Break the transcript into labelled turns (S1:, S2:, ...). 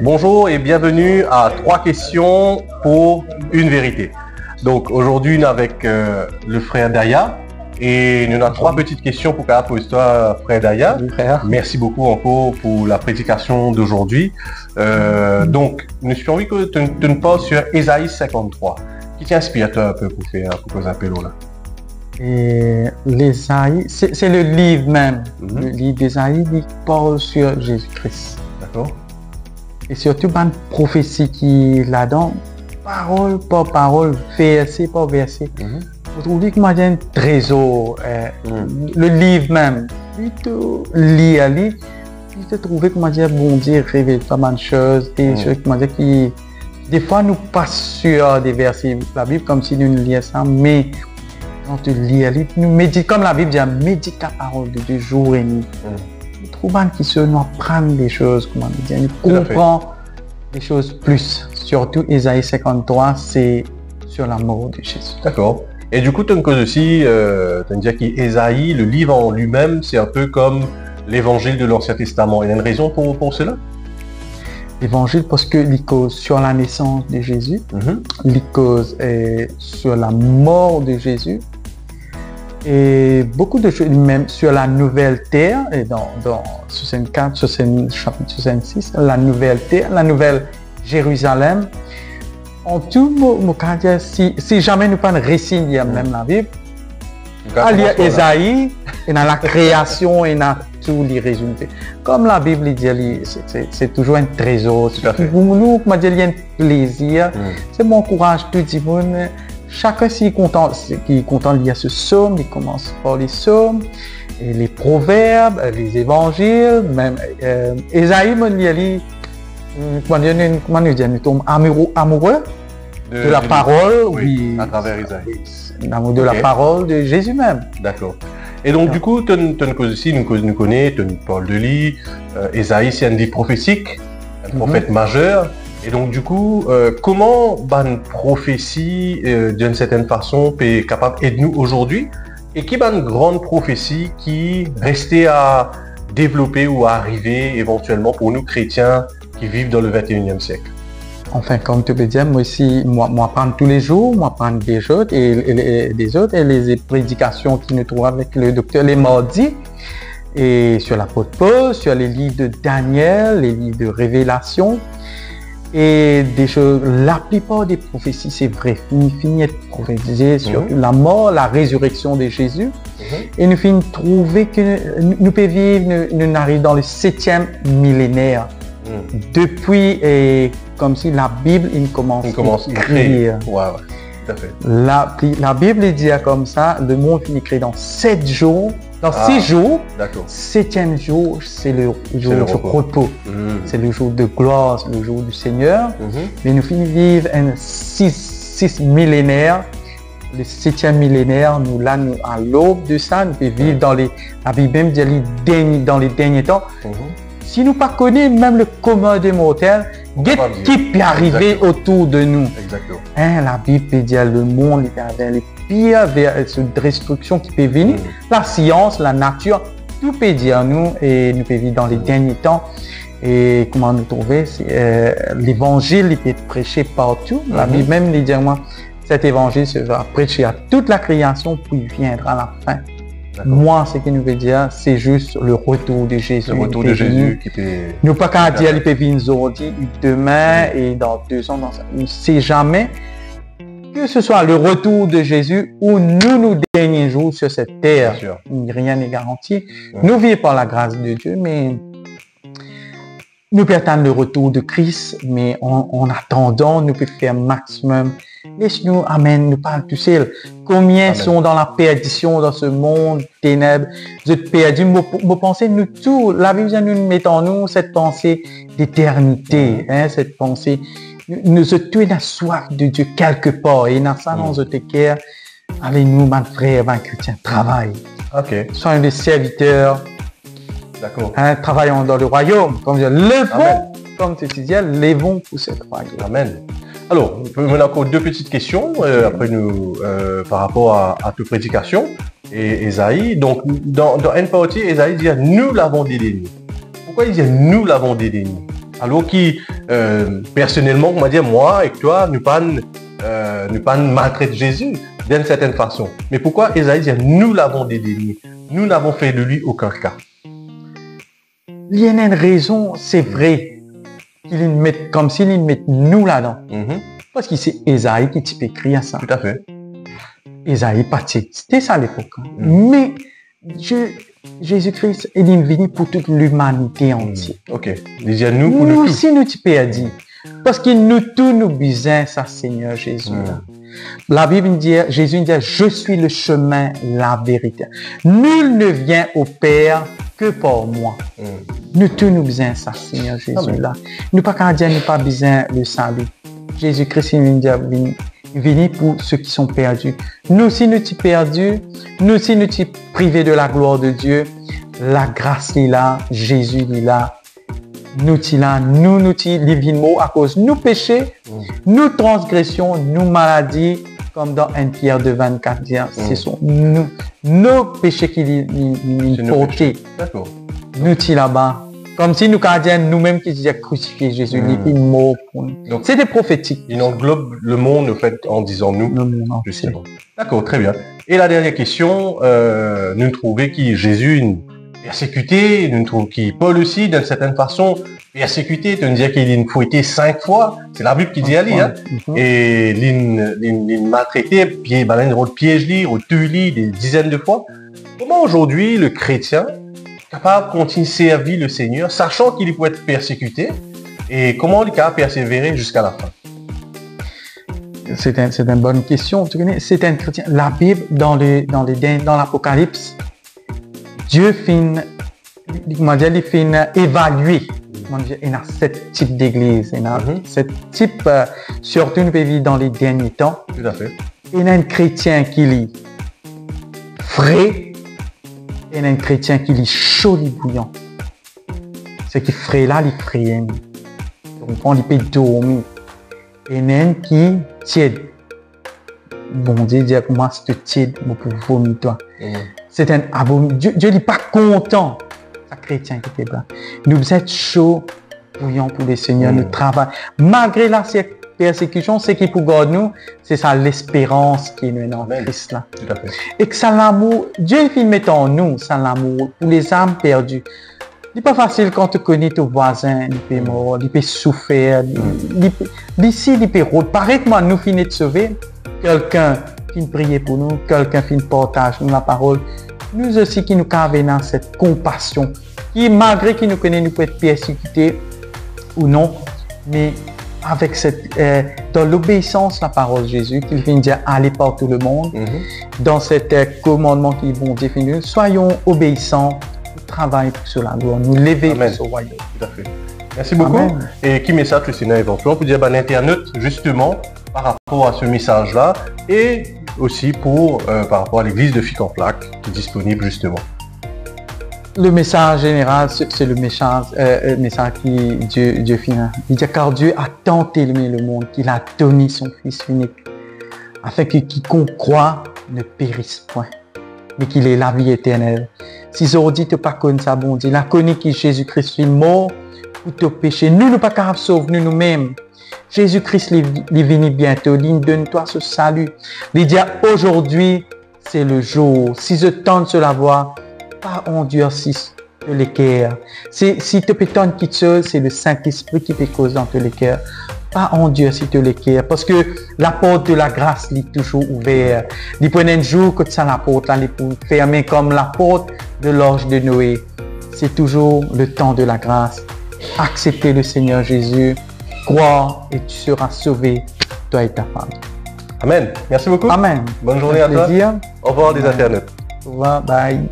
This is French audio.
S1: Bonjour et bienvenue à 3 questions pour une vérité. Donc aujourd'hui, nous avec le frère Daya et nous avons 3 petites questions pour toi, frère Daya.
S2: Oui, frère.
S1: Merci beaucoup encore pour la prédication d'aujourd'hui. Donc, nous avons envie que tu nous parles sur Ésaïe 53. Qui t'inspire toi un peu pour nos appels là?
S2: Et l'Ésaïe, c'est le livre même. Le livre d'Ésaïe qui parle sur Jésus-Christ.
S1: D'accord.
S2: Et surtout, une prophétie qui est là-dedans, parole par parole, verset par verset. Vous trouvez que moi j'ai un trésor, le livre même. Plutôt lire, puis te trouver que moi j'ai bon Dieu révèle pas mal de choses, des choses que moi j'ai qui des fois nous passons sur des versets de la Bible comme si nous lions ça, mais quand tu lis, nous médite comme la Bible dit, médite la parole de Dieu jour et nuit. Nous trouvons qui se nous apprendre des choses, comment dire, nous comprend des choses plus. Surtout Ésaïe 53, c'est sur la mort de Jésus.
S1: D'accord. Et du coup, tu as une cause aussi, tu as dit qu'Ésaïe, le livre en lui-même, c'est un peu comme l'évangile de l'Ancien Testament. Il y a une raison pour cela?
S2: L'évangile, parce que il cause sur la naissance de Jésus, il cause sur la mort de Jésus, et beaucoup de choses, même sur la nouvelle terre, et dans 64, chapitre 66, la nouvelle terre, la nouvelle Jérusalem. En tout, si jamais nous pas un récit, il y a même la Bible, il y a Ésaïe, et dans la création, et dans tous les résultats. Comme la Bible dit, c'est toujours un trésor. Pour nous, il y a un plaisir. C'est mon courage, tout le monde. Chacun qui est content, il y a ce psaume, il commence par les psaumes, et les proverbes, les évangiles, même Ésaïe, nous tombe amoureux de la parole,
S1: oui, à travers Ésaïe.
S2: L'amour de la parole de Jésus même.
S1: D'accord. Et donc, du coup, tu as une cause ici, nous connaissons, tu as une parole de lit. Ésaïe, c'est un livre prophétique, un prophète majeur. Et donc, du coup, comment une prophétie, d'une certaine façon, est capable d'aider nous aujourd'hui? Et qui est une grande prophétie qui restait à développer ou à arriver éventuellement pour nous chrétiens qui vivent dans le 21e siècle?
S2: Enfin, comme tu peux dire, moi aussi, moi prendre tous les jours, moi prendre des autres et les prédications qui nous trouvent avec le docteur les mardis, et sur l'apôtre Paul, sur les livres de Daniel, les livres de Révélation, et des choses, la plupart des prophéties, c'est vrai, nous finissons de prophétiser sur la mort, la résurrection de Jésus, et nous finissons de trouver que nous pouvons vivre, nous arrivons dans le 7e millénaire. Depuis, comme si la Bible commence à écrire.
S1: Ouais, tout à fait.
S2: La Bible dit comme ça, le monde finit créé dans 7 jours, dans 6 jours.
S1: D'accord.
S2: 7e jour, c'est le jour de repos. C'est le jour de gloire, c'est le jour du Seigneur. Mais nous finissons vivre un 6 millénaire. Le 7e millénaire, nous à l'aube de ça, nous pouvons vivre dans la Bible même dit dans les derniers temps. Si nous ne connaissons pas même le commun des mortels, qui peut arriver autour de nous?
S1: Exactement.
S2: La Bible peut dire le monde est vers les pires, vers cette destruction qui peut venir. La science, la nature, tout peut dire nous et nous pouvons vivre dans les derniers temps. Et comment nous trouver? L'évangile peut être prêché partout. La Bible même dit moi, cet évangile sera prêché à toute la création, puis viendra à la fin. Moi, ce que nous veut dire, c'est juste le retour de Jésus.
S1: Le retour de Jésus qui peut...
S2: Nous pas qu'à dire qu'il peut venir aujourd'hui, demain et dans 2 ans. On ne sait jamais que ce soit le retour de Jésus ou nous derniers jours sur cette terre. Rien n'est garanti. Nous vivons par la grâce de Dieu, mais nous pouvons attendre le retour de Christ, mais en attendant, nous pouvons faire maximum. Laisse-nous, amen, nous parle tout seul. Combien sont dans la perdition, dans ce monde ténèbres, vous êtes perdus. Vous pensez, nous tous, la Bible nous met en nous cette pensée d'éternité, cette pensée, nous tous la soif de Dieu quelque part, et dans ça, dans notre cœur, allez nous, mon frère, mon chrétien, travaille. Soyons des serviteurs.
S1: D'accord.
S2: Travaillons dans le royaume, comme dire, levons, comme tu disais, levons pour cette royaume.
S1: Amen. Alors, on a encore 2 petites questions après nous, par rapport à tes prédications et Ésaïe. Donc, dans une partie, Ésaïe dit « Nous l'avons dédaigné ». Pourquoi il dit « Nous l'avons dédaigné » Alors qui, personnellement, on va dire, moi et toi, nous pas maltraiter Jésus d'une certaine façon. Mais pourquoi Esaïe dit, nous l'avons dédaigné, nous n'avons fait de lui aucun cas.
S2: Il y a une raison, c'est vrai, qu'il met comme s'il met nous là-dedans. Parce que c'est Esaïe qui t'y écrit à ça.
S1: Tout à fait.
S2: Esaïe pas c'était ça à l'époque. Mais Jésus-Christ est venu pour toute l'humanité entière.
S1: Ok. Déjà nous pour
S2: nous
S1: nous
S2: aussi nous t'y perdis. Parce que nous tous nous besoin ça Seigneur Jésus là. La Bible dit, Jésus dit, je suis le chemin, la vérité. Nul ne vient au Père que par moi. Nous tous nous besoin ça Seigneur Jésus là. Nous pas qu'à dire nous pas besoin le salut. Jésus-Christ est venu pour ceux qui sont perdus. Nous aussi nous sommes perdus, nous aussi nous sommes privés de la gloire de Dieu. La grâce est là, Jésus est là. Nous sommes là, nous sommes vivants à cause de nos péchés, nos transgressions, nos maladies, comme dans 1 Pierre 2,24 dit, ce sont nos péchés qui nous portent. Nous sommes là-bas. Comme si nous gardions nous-mêmes qui disaient crucifié Jésus, il est mort pour nous. C'était prophétique.
S1: Il englobe le monde, en fait, en disant nous. Justement. D'accord, très bien. Et la dernière question, nous trouvons que Jésus est persécuté, nous trouvons que Paul aussi, d'une certaine façon, persécuté. Tu nous disais qu'il est fouetté 5 fois. C'est la Bible qui dit aller, hein. Et il est maltraité, il a un piège, il tue des dizaines de fois. Comment aujourd'hui le chrétien capable de continuer à servir le Seigneur, sachant qu'il peut être persécuté, et comment il est capable de persévérer jusqu'à la fin?
S2: C'est une bonne question. C'est un chrétien. La Bible, dans l'Apocalypse, Dieu fait évaluer. Il y a 7 types d'églises. Il y a 7 types, surtout nous vivons dans les derniers temps.
S1: Tout à fait.
S2: Il y a un chrétien qui est frais. Il y a un chrétien qui est chaud et bouillant. Ce qui est frais là, il est frais. Donc on peut dormir. Et il y a un qui est tiède. Bon Dieu dit pour moi, c'est tiède, je peux vomir toi. C'est un abominable. Dieu n'est pas content. C'est un chrétien qui était là. Nous êtes chaud, bouillant pour le Seigneur, nous travaillons. Malgré la persécution, ce qui pour garder nous, c'est ça l'espérance qui est dans Christ là.
S1: Tout à fait.
S2: Et que ça l'amour, Dieu il met en nous, ça l'amour pour les âmes perdues. Il n'est pas facile quand tu connais ton voisin, il peut mort, il peut souffrir, d'ici il peut rôle. Pareil que moi, nous finissons de sauver, quelqu'un qui nous prie pour nous, quelqu'un qui nous partage nous la parole, nous aussi qui nous avons dans cette compassion, qui malgré qu'il nous connaît, nous peut être persécuté ou non, mais avec dans l'obéissance la parole de Jésus, qu'il vient dire aller par tout le monde, dans cet commandement qui vont définir, soyons obéissants, travaillons sur la gloire, nous lever sur le royaume.
S1: Tout à fait. Merci beaucoup. Amen. Et qui message tu sais éventuellement pour dire l'internet justement par rapport à ce message-là et aussi par rapport à l'église de Fic en Plaque qui est disponible justement.
S2: Le message général, c'est le message qui Dieu finit. Il dit car Dieu a tant aimé le monde qu'il a donné son Fils unique, afin que quiconque croit ne périsse point, mais qu'il ait la vie éternelle. Si aujourd'hui tu n'as pas connu ça, bon Dieu, la connu que Jésus-Christ est mort pour te pécher. Nous ne pas qu'à sauver nous-mêmes. Jésus-Christ est venu bientôt. Il donne-toi ce salut. Il dit aujourd'hui, c'est le jour. Si je tente sur la voie, pas endurci de l'équerre. Si tu peux tendre qui seul, c'est le Saint-Esprit qui peut causer dans tous les cœurs. Pas endurci de l'équerre. Parce que la porte de la grâce est toujours ouverte. Il prenait un jour que ça la porte, elle est fermée comme la porte de l'orge de Noé. C'est toujours le temps de la grâce. Acceptez le Seigneur Jésus. Crois et tu seras sauvé, toi et ta femme.
S1: Amen. Merci beaucoup.
S2: Amen.
S1: Bonne journée à toi. Au revoir des internautes.
S2: Au revoir. Bye.